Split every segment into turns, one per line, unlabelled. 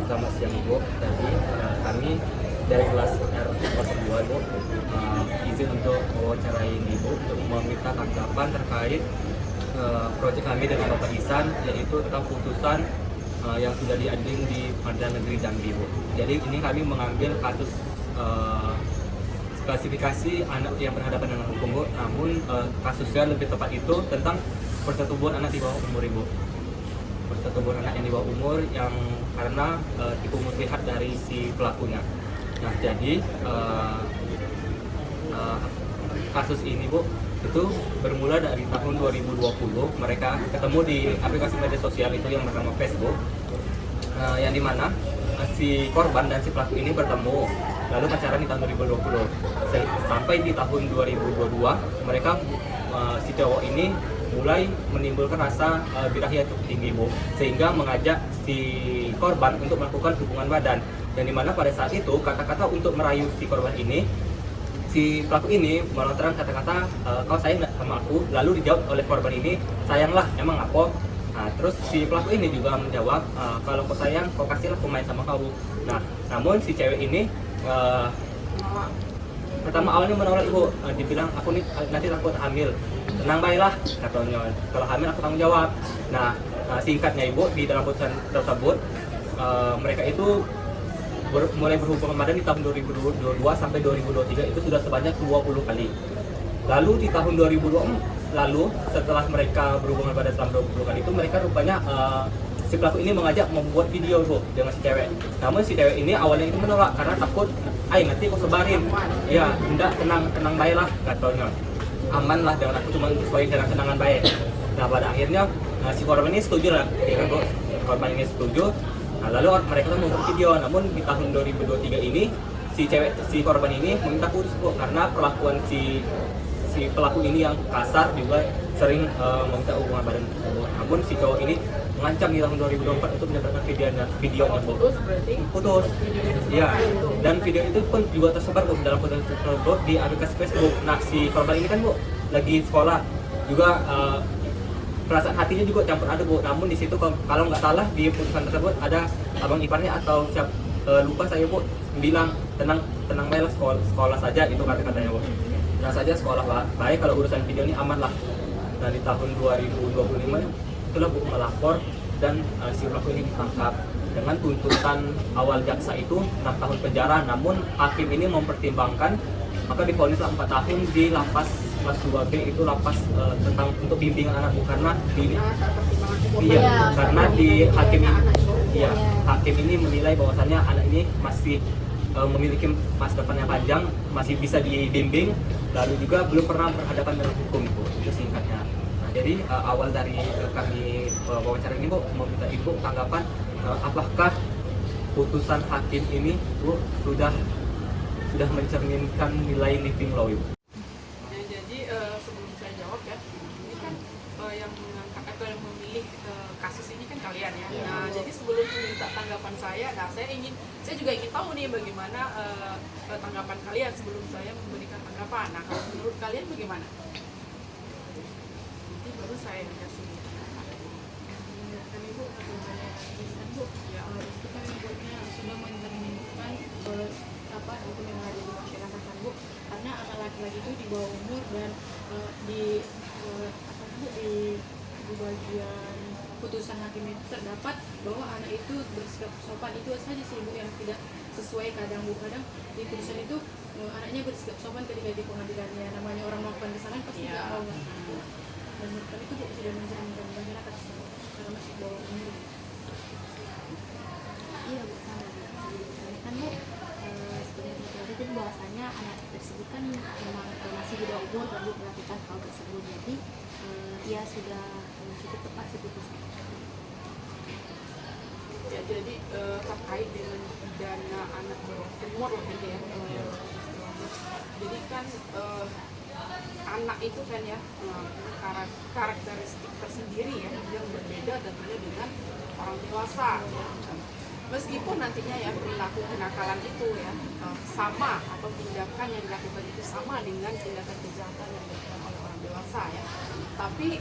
Selamat siang Ibu. Tadi kami dari kelas R kelas 2 Ibu izin untuk mewawancarai Ibu untuk meminta tanggapan terkait proyek kami dengan Bapak Ihsan, yaitu tentang putusan yang sudah diadili di Pengadilan Negeri Jambi Ibu. Jadi ini kami mengambil kasus klasifikasi anak yang berhadapan dengan hukum Bu, namun kasusnya lebih tepat itu tentang persetubuhan anak di bawah umur Ibu. Persetubuhan anak yang di bawah umur yang karena tipu muslihat dari si pelakunya. Nah, jadi kasus ini Bu itu bermula dari tahun 2020. Mereka ketemu di aplikasi media sosial itu yang bernama Facebook, yang dimana si korban dan si pelaku ini bertemu lalu pacaran di tahun 2020 sampai di tahun 2022 mereka si cowok ini mulai menimbulkan rasa birahi yang cukup tinggi Bu, sehingga mengajak si korban untuk melakukan hubungan badan, dan dimana pada saat itu kata-kata untuk merayu si korban ini, si pelaku ini melontarkan kata-kata kau sayang nggak sama aku, lalu dijawab oleh korban ini, sayanglah emang apa. Nah, terus si pelaku ini juga menjawab, kalau kau sayang kau kasihlah aku main sama kau. Nah, namun si cewek ini pertama awalnya menolak Ibu, dibilang aku nih nanti takut hamil. Tenang baiklah katanya, kalau hamil aku tanggung jawab. Nah, singkatnya Ibu, di dalam putusan tersebut mereka itu mulai berhubungan badan di tahun 2022 sampai 2023 itu sudah sebanyak 20 kali. Lalu di tahun 2024 lalu setelah mereka berhubungan badan selama 20 kali itu, mereka rupanya si pelaku ini mengajak membuat video Bu dengan si cewek. Namun si cewek ini awalnya itu menolak karena takut, nanti aku sebarin. Ya, enggak, tenang baiklah katanya. Aman lah dengan aku, cuma sesuai dengan kenangan baik. Nah, pada akhirnya si korban ini setuju lah, korban ini setuju. Nah, lalu mereka kan membuat video. Namun di tahun 2023 ini si korban ini meminta putus Bu, karena perlakuan si pelaku ini yang kasar, juga sering meminta hubungan badan. Namun si cowok ini mengancam di tahun 2024 untuk mendapatkan videonya Bu. Putus. Ya, dan video itu pun juga tersebar Bu dalam konten tersebut di aplikasi Facebook. Nah, si korban ini kan Bu lagi sekolah juga, perasaan hatinya juga campur aduk Bu. Namun di situ kalau nggak salah di putusan tersebut ada abang iparnya atau lupa saya Bu, bilang tenang baiklah, sekolah saja, itu kata-katanya Bu. Nah saja sekolah baik, kalau urusan video ini aman lah. Nah, di tahun 2025 itulah Bu melapor, dan si pelaku ini ditangkap dengan tuntutan awal jaksa itu 6 tahun penjara. Namun hakim ini mempertimbangkan, maka divonislah 4 tahun di lapas kelas 2B, itu lapas tentang untuk bimbingan anak Bu, karena hakim ini menilai bahwasannya anak ini masih memiliki masa depan yang panjang, masih bisa dibimbing, lalu juga belum pernah berhadapan dengan hukum Bu. Itu singkatnya. Nah, jadi awal dari kami wawancara ini Bu, meminta Ibu tanggapan, apakah putusan hakim ini Bu sudah mencerminkan nilai living law Ibu?
Ya, jadi sebelum saya jawab ya, ini kan yang mengangkat atau yang memilih kasus ini kan kalian ya. Nah, jadi sebelum minta tanggapan saya, saya juga ingin tahu nih bagaimana tanggapan kalian sebelum saya memberikan tanggapan. Nah, kalau menurut kalian bagaimana? Nanti baru saya dikasih tanggapan.
Menurut Ibu, Bu, ya itu kan buatnya sudah mencerminkan hukum yang ada di masyarakat kan Bu, karena anak laki-laki itu di bawah umur, dan di bagian putusan hakim itu terdapat bahwa anak itu bersikap sopan. Itu saja sih Bu yang tidak sesuai kadang Bu. Kadang di putusan itu anaknya bersikap sopan ketika di pengadilannya, namanya orang melakukan kesalahan pasti tidak mau. Dan menurut kami itu Bu sudah mencerminkan masyarakat karena masih di bawah umur.
Iya Bu, sama kan Bu, sebenarnya itu bahwasanya anak tersebut kan memang masih di bawah umur dan melakukan hal tersebut, jadi ia sudah cukup tepat seputusnya.
Ya, jadi terkait dengan pidana anak bawah umur gitu ya. Jadi kan anak itu kan ya karakteristik tersendiri ya, yang berbeda tentunya dengan orang dewasa ya. Meskipun nantinya ya perilaku kenakalan itu ya sama, atau tindakan yang dilakukan itu sama dengan tindakan kejahatan yang dilakukan oleh orang dewasa ya, tapi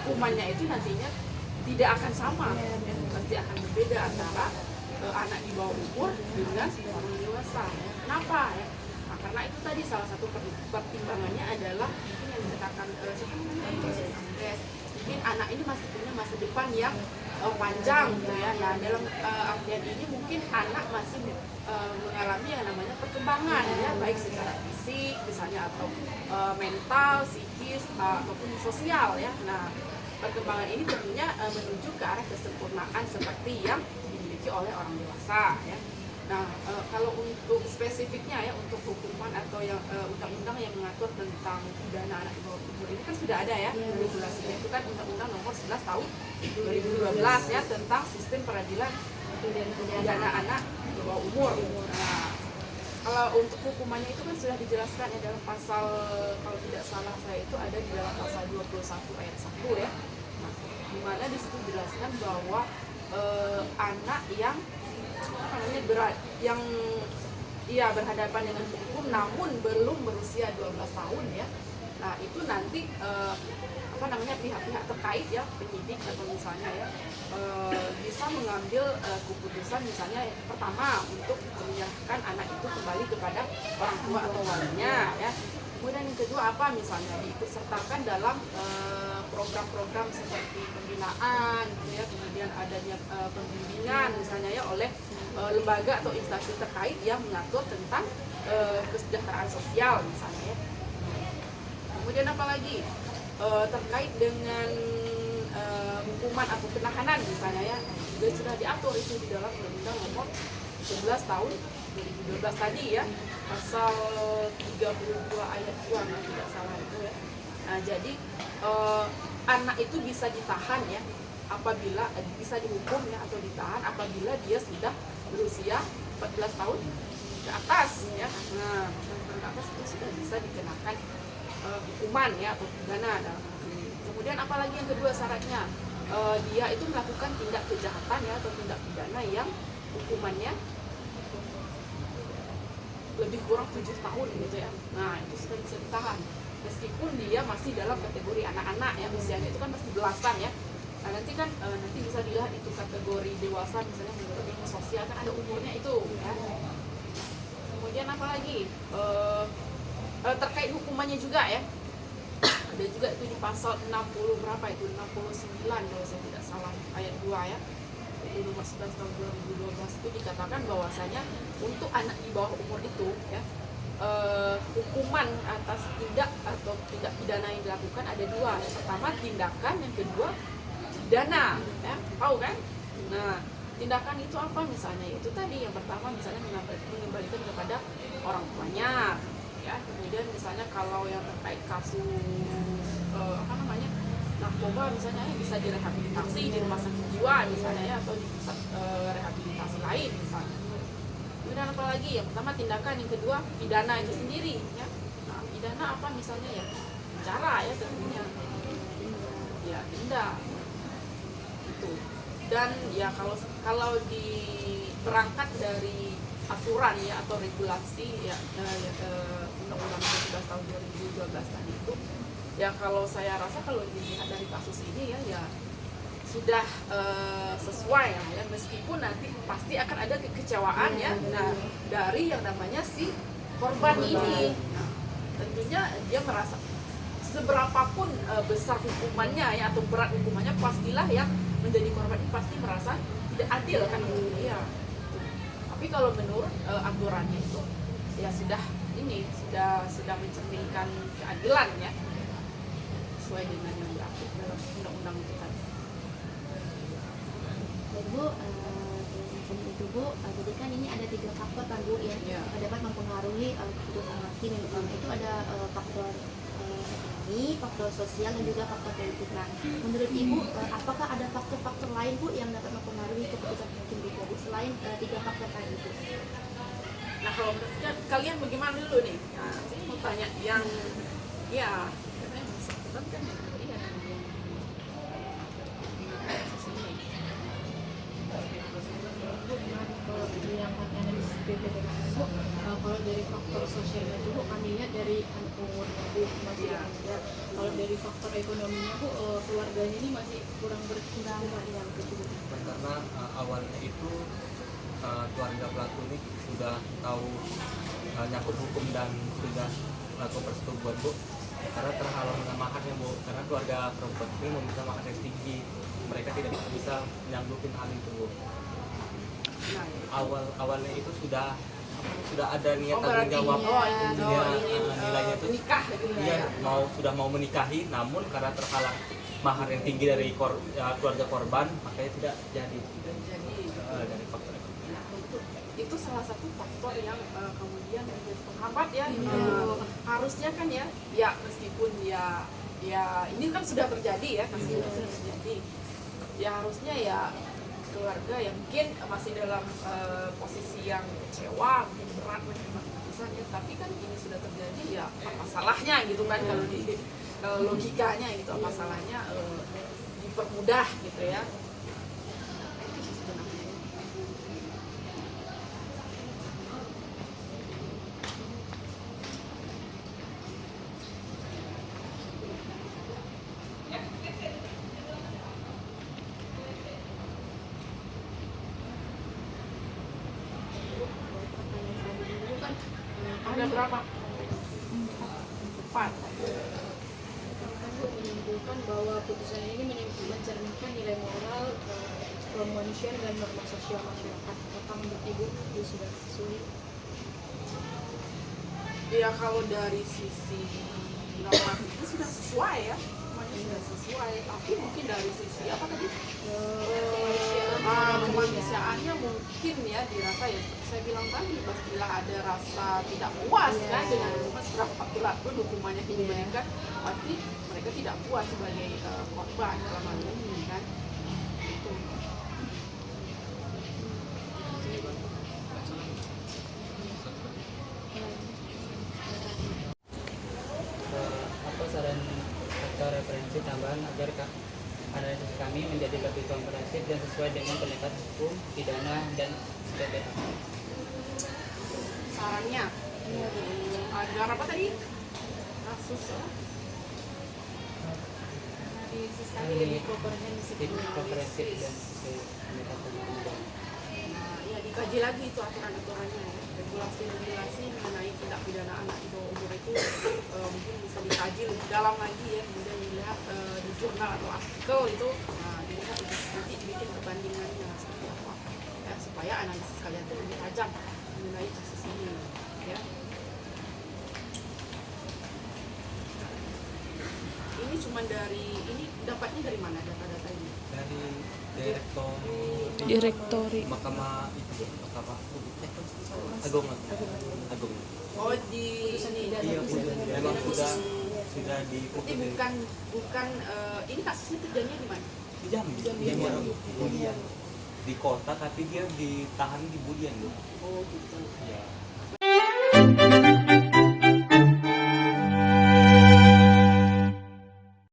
hukumannya itu nantinya tidak akan sama ya, pasti akan berbeda antara anak di bawah umur dengan orang dewasa. Ya. Kenapa? Ya? Nah, karena itu tadi salah satu pertimbangannya adalah mungkin yang dikatakan Andres, mungkin anak ini masih punya masa depan yang panjang gitu ya. Nah, dalam artian ini mungkin anak masih mengalami yang namanya perkembangan ya, baik secara fisik misalnya atau mental, psikis ataupun sosial ya. Nah, perkembangan ini tentunya menuju ke arah kesempurnaan seperti yang dimiliki oleh orang dewasa ya. Nah, kalau untuk spesifiknya ya, untuk hukuman atau yang undang-undang yang mengatur tentang pidana anak di bawah umur ini kan sudah ada ya, regulasinya itu kan Undang-Undang Nomor 11 Tahun 2012 ya, tentang sistem peradilan pidana anak di bawah umur. Nah, kalau untuk hukumannya itu kan sudah dijelaskan ya dalam pasal, kalau tidak salah saya itu ada di dalam pasal 21 ayat 1 ya. Nah, di mana di situ dijelaskan bahwa anak yang berhadapan dengan hukum namun belum berusia 12 tahun ya. Nah, itu nanti pihak-pihak terkait ya, penyidik atau misalnya ya bisa mengambil keputusan misalnya pertama untuk menyerahkan anak itu kembali kepada orang tua atau walinya ya. Kemudian yang kedua apa, misalnya diikutsertakan dalam program-program seperti pembinaan gitu ya, kemudian adanya pembimbingan misalnya ya oleh lembaga atau instansi terkait yang mengatur tentang kesejahteraan sosial misalnya ya. Kemudian apa lagi terkait dengan hukuman atau penahanan misalnya ya, juga sudah diatur itu di dalam Undang-Undang Nomor 11 Tahun 2012 tadi ya, pasal 32 ayat 2 kalau tidak salah itu ya. Nah, jadi anak itu bisa ditahan ya apabila bisa dihukum ya atau ditahan apabila dia sudah berusia 14 tahun ke atas ya. Nah, ke atas itu sudah bisa dikenakan hukuman ya atau pidana dalam hal ini. Kemudian apalagi yang kedua syaratnya, dia itu melakukan tindak kejahatan ya atau tindak pidana yang hukumannya lebih kurang 7 tahun gitu ya. Nah, itu sudah bisa ditahan meskipun dia masih dalam kategori anak-anak ya, usianya itu kan masih belasan ya. Nah, nanti kan nanti bisa dilihat itu kategori dewasa misalnya menurut ilmu sosial kan ada umurnya itu ya. Kemudian apa lagi terkait hukumannya juga ya, ada juga itu di pasal 60 berapa itu 69 kalau saya tidak salah ayat 2 ya, itu nomor 11 tahun 2012 itu dikatakan bahwasanya untuk anak di bawah umur itu ya hukuman atas tindak atau tindak pidana yang dilakukan ada dua. Yang pertama tindakan, yang kedua pidana ya, tahu kan? Nah, tindakan itu apa misalnya? Itu tadi yang pertama misalnya mengembalikan kepada orang tuanya ya. Kemudian misalnya kalau yang terkait kasus narkoba misalnya ya, bisa direhabilitasi di rumah sakit jiwa misalnya ya, atau di pusat rehabilitasi lain misalnya. Kemudian apa lagi? Yang pertama tindakan, yang kedua pidana itu sendiri ya. Nah, pidana apa misalnya ya? Penjara ya tentunya. Ya, denda. Itu. Dan ya kalau berangkat dari aturan ya atau regulasi ya Undang-Undang 11 tahun 2012 tadi itu ya, kalau saya rasa kalau dilihat dari kasus ini ya sudah sesuai ya, meskipun nanti pasti akan ada kekecewaan ya, nah dari yang namanya si korban ini. Nah, tentunya dia merasa seberapapun besar hukumannya ya atau berat hukumannya, pastilah yang menjadi korban ini pasti merasa tidak adil kan ya. Tapi kalau menurut aturannya itu ya sudah mencerminkan keadilan ya, sesuai dengan yang diatur dalam undang-undang itu tadi.
Dan Bu, itu Bu, jadi kan ini ada 3 faktor kan Bu yang dapat mempengaruhi keputusan hakim. Itu ada faktor ekonomi, faktor sosial, dan juga faktor politik. Nah, menurut Ibu, apakah ada faktor-faktor lain Bu yang dapat mempengaruhi keputusan hakim juga Bu selain 3 faktor tadi itu?
Nah, kalau menurut kalian bagaimana dulu nih? Nah, saya mau tanya yang ya karena yang bersangkutan kan yang tadi ya
kalau dari faktor sosialnya Bu, kami lihat dari umurnya Bu masih ada. Kalau dari faktor ekonominya Bu, keluarganya ini masih kurang berkembang yang kecil.
Karena awalnya itu keluarga pelaku ini sudah tahu nyangkut hukum dan sudah melakukan persetubuhan Bu, karena terhalang dengan maharnya Bu, karena keluarga perempuan ini meminta mahar yang tinggi, mereka tidak bisa menyanggupin hal itu Bu.
Nah,
Awalnya itu sudah ada niat tanggung
berarti
jawab,
ingin
nilainya itu
nikah gitu
iya sudah mau menikahi, namun karena terhalang mahar yang tinggi dari keluarga korban, makanya tidak jadi.
Jadi
Dari faktor ekonomi.
nah, itu salah satu faktor yang kemudian menjadi penghambat ya. Harusnya kan ya meskipun ya ini kan sudah terjadi ya, sudah terjadi. Ya harusnya ya keluarga yang mungkin masih dalam posisi yang kecewa, mungkin berat menerima keputusannya, tapi kan ini sudah terjadi ya apa salahnya gitu kan, kalau di logikanya gitu, apa salahnya dipermudah gitu ya. Itu sih sebenarnya.
Itu kan
Ada berapa? 4.
kan Bu menyimpulkan bahwa putusan ini mencerminkan nilai moral, kemanusiaan dan norma sosial masyarakat. Apakah menurut Ibu itu sudah sesuai?
Ya kalau dari sisi normatif itu sudah sesuai ya, semuanya sudah sesuai. Tapi mungkin dari sisi apa tadi? Kemanusiaannya mungkin ya dirasa ya seperti saya bilang tadi, pastilah ada rasa tidak puas kan dengan hukuman seberapa berat pun hukumannya yang diberikan, pasti mereka tidak puas sebagai korban dalam hal ini kan. Itu.
Apa saran atau referensi tambahan agar analisis kami menjadi lebih komprehensif dan sesuai dengan pendekatan hukum, pidana, dan PPH.
Sarannya agar apa tadi? Kasus ya?
Analisis kami lebih komprehensif.
Komprehensif dan sesuai pendekatan hukum.
Nah, ya dikaji lagi itu aturan-aturannya ya. Regulasi mengenai tindak pidana anak di bawah umur itu mungkin bisa dikaji lebih dalam lagi ya, kemudian dilihat di jurnal atau artikel itu, nah dilihat nanti dibikin perbandingannya seperti apa ya, supaya analisis kalian itu lebih tajam mengenai kasus ini ya. Ini cuma dari ini dapatnya dari mana data-data ini?
Dari
Direktori.
Mahkamah itu Mahkamah Agung.
Oh di ini
Iya, memang sudah
berarti
diputuskan
bukan ini kasusnya terjadinya di mana?
di Jambi, Budian di kota, tapi dia ditahan di Budian Bu.
Oh gitu.
Ya.